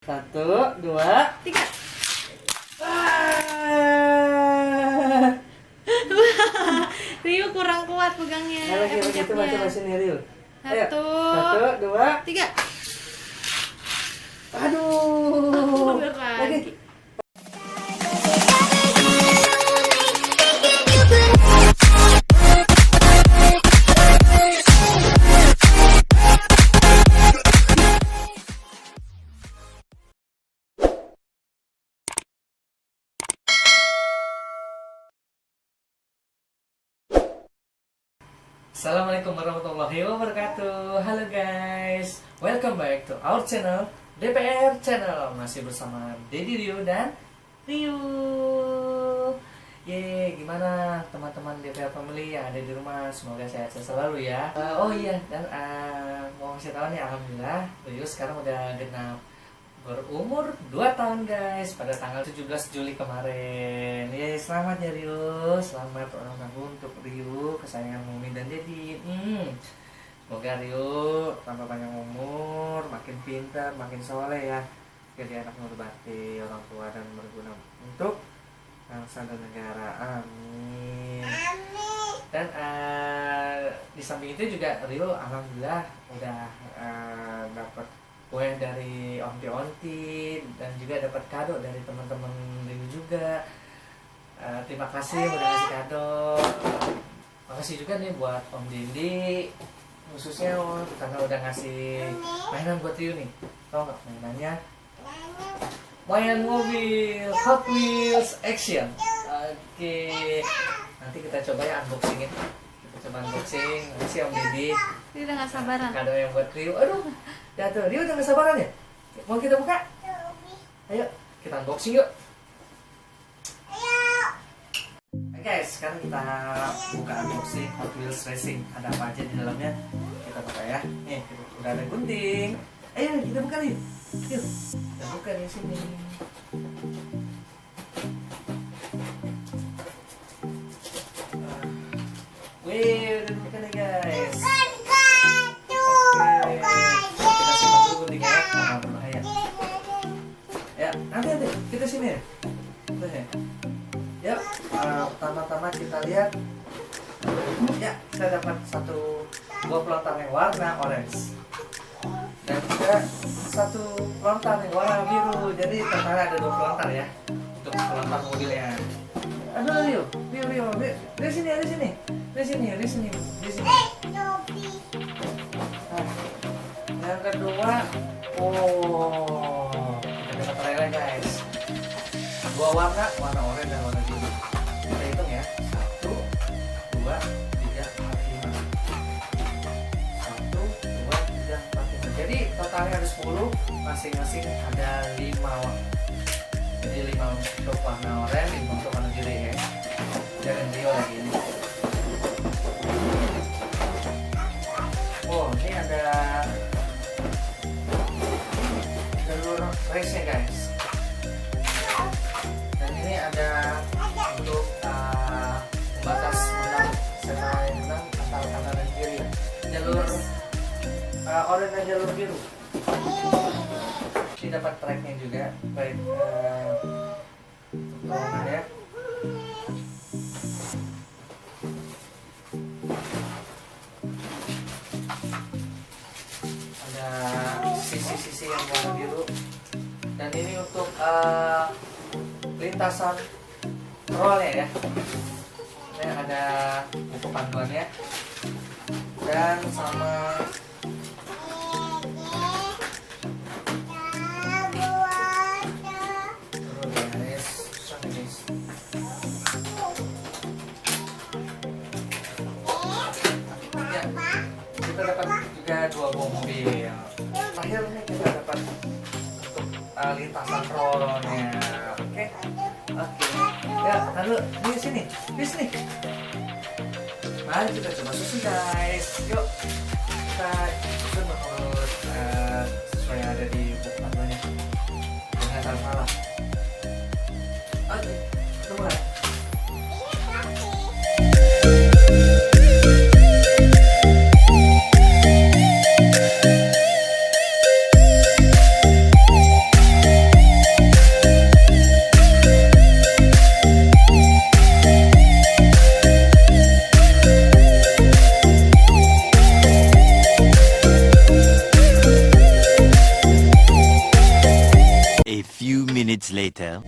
Satu, dua, tiga. Rio kurang kuat pegangnya. Lagi begitu baca sini Rio. Ayo. Satu, Satu, dua, tiga. aduh. Berat lagi. Assalamualaikum warahmatullahi wabarakatuh. Halo guys, welcome back to our channel DPR Channel. Masih bersama Dedi Rio dan Rio. Gimana teman-teman DPR Family yang ada di rumah? Semoga sehat selalu ya. Oh iya, dan mau kasih tahu nih, alhamdulillah Rio sekarang udah genap berumur 2 tahun guys, pada tanggal 17 Juli kemarin. Selamat ya Rio, selamat ulang tahun untuk Rio, kesayangan Mumi dan Dedi. Semoga Rio tambah panjang umur, makin pintar, makin soleh ya, jadi anak berbakti orang tua dan berguna untuk bangsa dan negara. Amin. Dan di samping itu juga Rio alhamdulillah udah dapat kue dari onti-onti dan juga dapat kado dari teman-teman Rio juga. Terima kasih udah ngasih kado. Makasih juga nih buat Om Dindi, khususnya karena udah ngasih mainan buat Rio nih. Tau nggak mainannya? Mainan mobil Hot Wheels Action. Oke, nanti kita coba ya unboxingin. Kita coba unboxing. Makasih Om Dindi. Dia udah gak sabaran. Kado yang buat Rio. Aduh, jatuh. Rio udah gak sabaran ya? Mau kita buka? Ayo, kita unboxing yuk. Oke guys, sekarang kita buka unboxing Hot Wheels Racing. Ada apa aja di dalamnya? Kita buka ya. Nih, udah ada gunting. Ayo kita buka nih. Yuk, kita buka di sini. Wih, udah buka nih guys. Nanti kita sini ya. Pertama-tama kita lihat ya, kita dapat satu buah pelontar yang warna orange dan juga satu pelontar yang warna biru. Jadi total ada 2 pelontar ya untuk pelontar mobilnya. Aduh Rio, di sini. Nah, yang kedua, kita dapat lele guys. 2 warna oranye dan warna biru. Kita hitung ya. 1, 2, 3, 4, 5. 1, 2, 3, 4, 5. Jadi totalnya ada 10, masing-masing ada 5. Jadi 5 untuk warna oranye, 5 untuk warna biru ya. Jangan Rio lagi ini. Oh, ini ada jalur race-nya guys. Dan ini ada untuk pembatas menang antara kanan dan kiri ya. Jalur oranye dan jalur biru. Ini dapat tracknya juga, baik ya. Ada sisi-sisi yang warna biru. Dan ini untuk lintasan rollnya ya. Ini ada buku panduannya dan sama ya, kita dapat juga 2 buah mobil. Akhirnya kita dapat untuk lintasan rollnya. Oke. Ya, lalu di sini. Mari kita coba susun guys. Yuk, kita susun menurut sesuai yang ada di buku panduannya. Jangan salah. Oke, kita mulai. minutes later.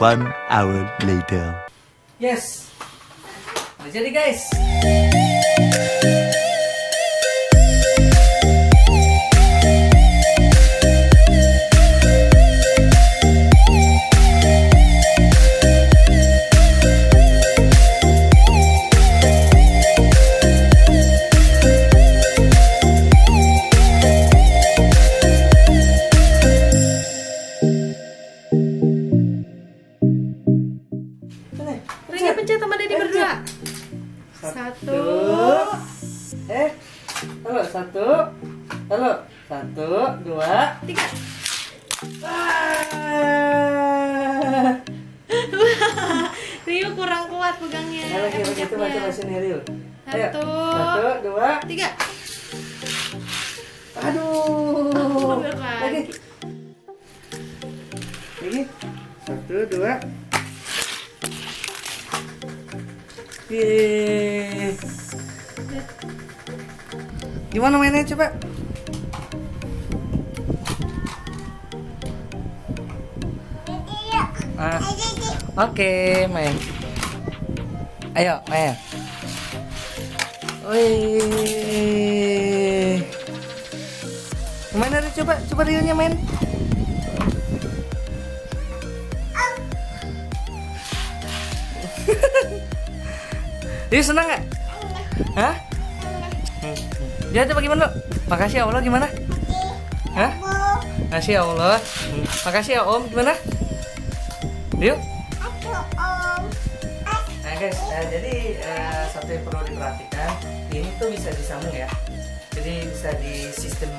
One hour later. Yes, udah jadi guys. Ringnya pencet sama Dedi berdua. Satu. Halo, satu. Halo, satu, dua, Tiga. Rio kurang kuat pegangnya. Lagi begitu baca sini Rio. Ayo, Satu. satu, dua, Tiga. aduh. Beneran. Lagi, satu, dua. Yeay. Gimana mainnya coba? Oke, main. Ayo, main. Wih. Mana Rio, coba Rio-nya main. Rio senang nggak? Hah? Dia coba gimana lo? Makasih ya Allah gimana? Hah? Makasih ya Allah. Makasih ya Om gimana? Rio? Nah guys, jadi satu yang perlu diperhatikan, ini tuh bisa disambung ya. Jadi bisa di sistem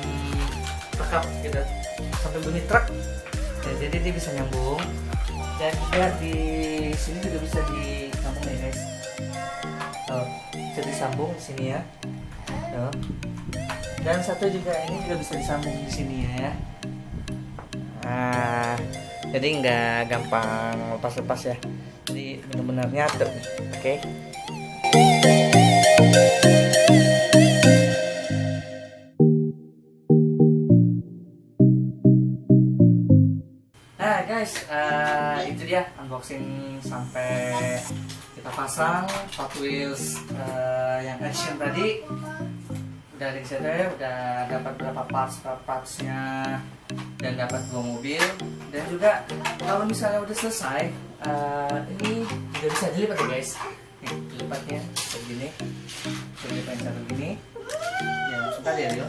rekap gitu, sampai bunyi truk. Ya, jadi dia bisa nyambung. Dan juga di sini juga bisa disambung ya guys. Tuh, bisa disambung di sini ya. Tuh. Dan satu juga ini juga bisa disambung di sini ya. Nah, jadi nggak gampang lepas-lepas ya. Jadi benar-benar nyatu, oke? Nah guys, itu dia unboxing sampai kita pasang Hot Wheels yang action tadi. Udah di situ ya, udah dapat berapa partsnya dan dapat 2 mobil. Dan juga kalau misalnya udah selesai, ini juga bisa dilipat ya guys. Nih, dilipatnya begini, dilipatnya satu begini. Ya sebentar ya Rio.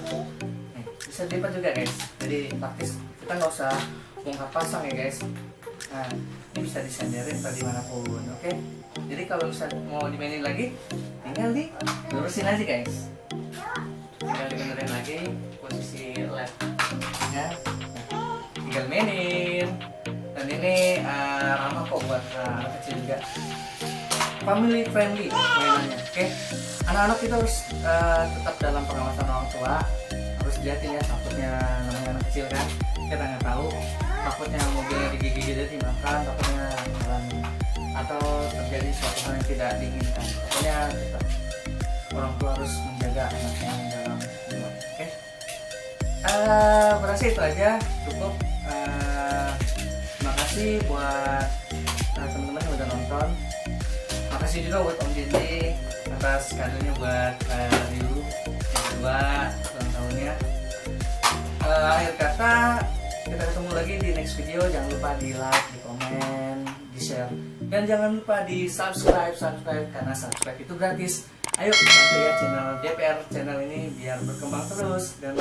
Nih, bisa dilipat juga guys. Jadi praktis, kita nggak usah bongkar pasang ya guys. Nah, ini bisa disenderin atau dimanapun, oke? Jadi kalau misalnya mau dimainin lagi, tinggal lurusin aja guys. Tinggal dibenerin lagi posisi led ya. Nah, tinggal mainin. Dan ini ramah kok buat anak kecil juga, family friendly mainannya, oke? Anak-anak itu harus tetap dalam pengawasan orang tua, harus liatin ya, takutnya namanya anak kecil kan, kita nggak tahu, takutnya mobilnya digigit dimakan, takutnya jalan atau terjadi suatu hal yang tidak diinginkan. Pokoknya tetap orang tua harus menjaga anaknya dalam rumah. Oke, berarti itu aja cukup. Terima kasih buat teman-teman yang udah nonton. Makasih juga buat Om Didi atas kadonya buat Ryu yang kedua ulang tahunnya. Akhir kata, kita ketemu lagi di next video. Jangan lupa di like, di komen, di share, dan jangan lupa di subscribe karena subscribe itu gratis. Ayo bantu ya channel DPR channel ini biar berkembang terus dan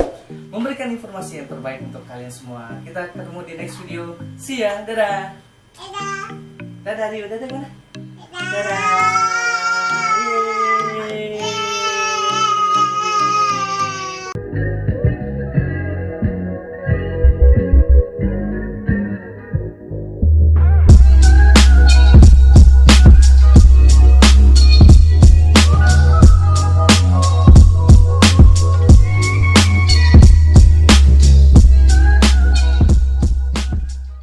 memberikan informasi yang terbaik untuk kalian semua. Kita ketemu di next video. See ya, dadah. Dadah Rio, dadah mana? Dadah.